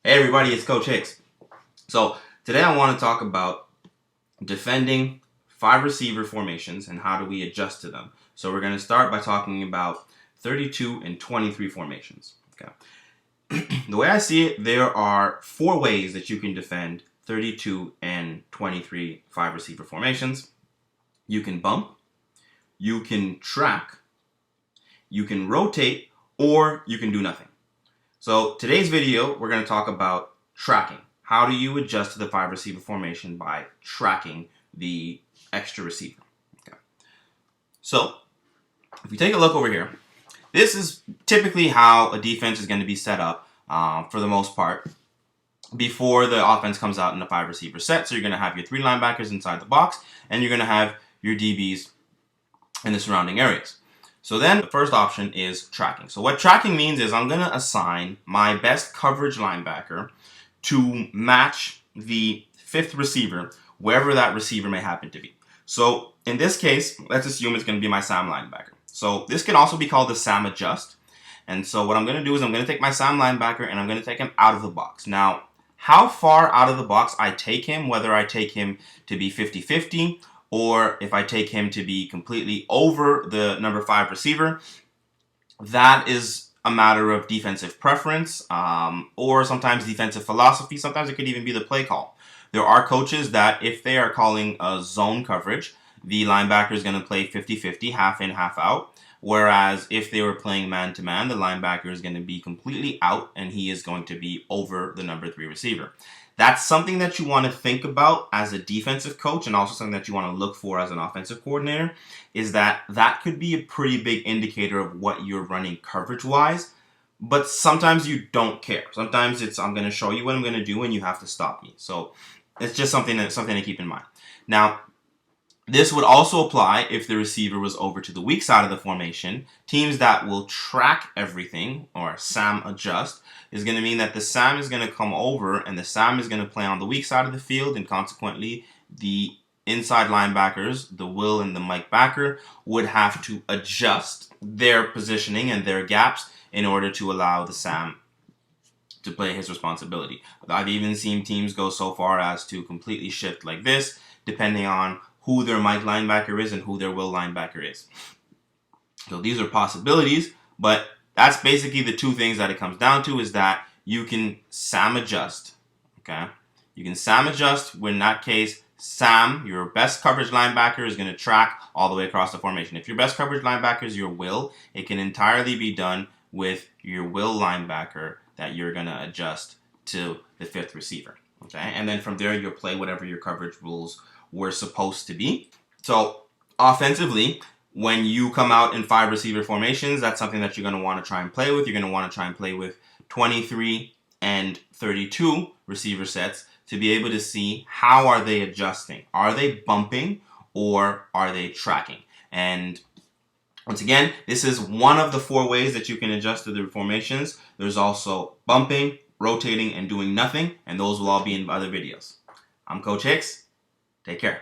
Hey everybody, it's Coach Hicks. So today I want to talk about defending 5 receiver formations and how do we adjust to them. So we're going to start by talking about 32 and 23 formations. Okay. The way I see it, there are 4 ways that you can defend 32 and 23 5 receiver formations. You can bump, you can track, you can rotate, or you can do nothing. So today's video, we're going to talk about tracking. How do you adjust to the 5 receiver formation by tracking the extra receiver? Okay. So if we take a look over here, this is typically how a defense is going to be set up for the most part before the offense comes out in the 5 receiver set. So you're going to have your 3 linebackers inside the box, and you're going to have your DBs in the surrounding areas. So then the first option is tracking. So what tracking means is I'm going to assign my best coverage linebacker to match the 5th receiver, wherever that receiver may happen to be. So in this case, let's assume it's going to be my Sam linebacker. So this can also be called the Sam adjust. And so what I'm going to do is I'm going to take my Sam linebacker and I'm going to take him out of the box. Now, how far out of the box I take him, whether I take him to be 50-50, or if I take him to be completely over the number 5 receiver, that is a matter of defensive preference or sometimes defensive philosophy. Sometimes it could even be the play call. There are coaches that if they are calling a zone coverage, the linebacker is going to play 50-50, half in, half out. Whereas if they were playing man-to-man, the linebacker is going to be completely out and he is going to be over the number 3 receiver. That's something that you want to think about as a defensive coach, and also something that you want to look for as an offensive coordinator, is that could be a pretty big indicator of what you're running coverage-wise, but sometimes you don't care. Sometimes it's, I'm going to show you what I'm going to do, and you have to stop me. So it's just something to keep in mind. Now, this would also apply if the receiver was over to the weak side of the formation. Teams that will track everything, or Sam adjust, is going to mean that the Sam is going to come over and the Sam is going to play on the weak side of the field, and consequently the inside linebackers, the Will and the Mike backer, would have to adjust their positioning and their gaps in order to allow the Sam to play his responsibility. I've even seen teams go so far as to completely shift like this, depending on who their Mike linebacker is and who their Will linebacker is. So these are possibilities, but that's basically the 2 things that it comes down to, is that you can Sam adjust, okay? You can Sam adjust when, in that case, Sam, your best coverage linebacker, is going to track all the way across the formation. If your best coverage linebacker is your Will, it can entirely be done with your Will linebacker that you're going to adjust to the 5th receiver, okay? And then from there, you'll play whatever your coverage rules were supposed to be. So offensively, when you come out in 5 receiver formations, that's something that you're going to want to try and play with. You're going to want to try and play with 23 and 32 receiver sets to be able to see how are they adjusting. Are they bumping or are they tracking? And once again, this is one of the 4 ways that you can adjust to the formations. There's also bumping, rotating, and doing nothing, and those will all be in other videos. I'm Coach Hicks. Take care.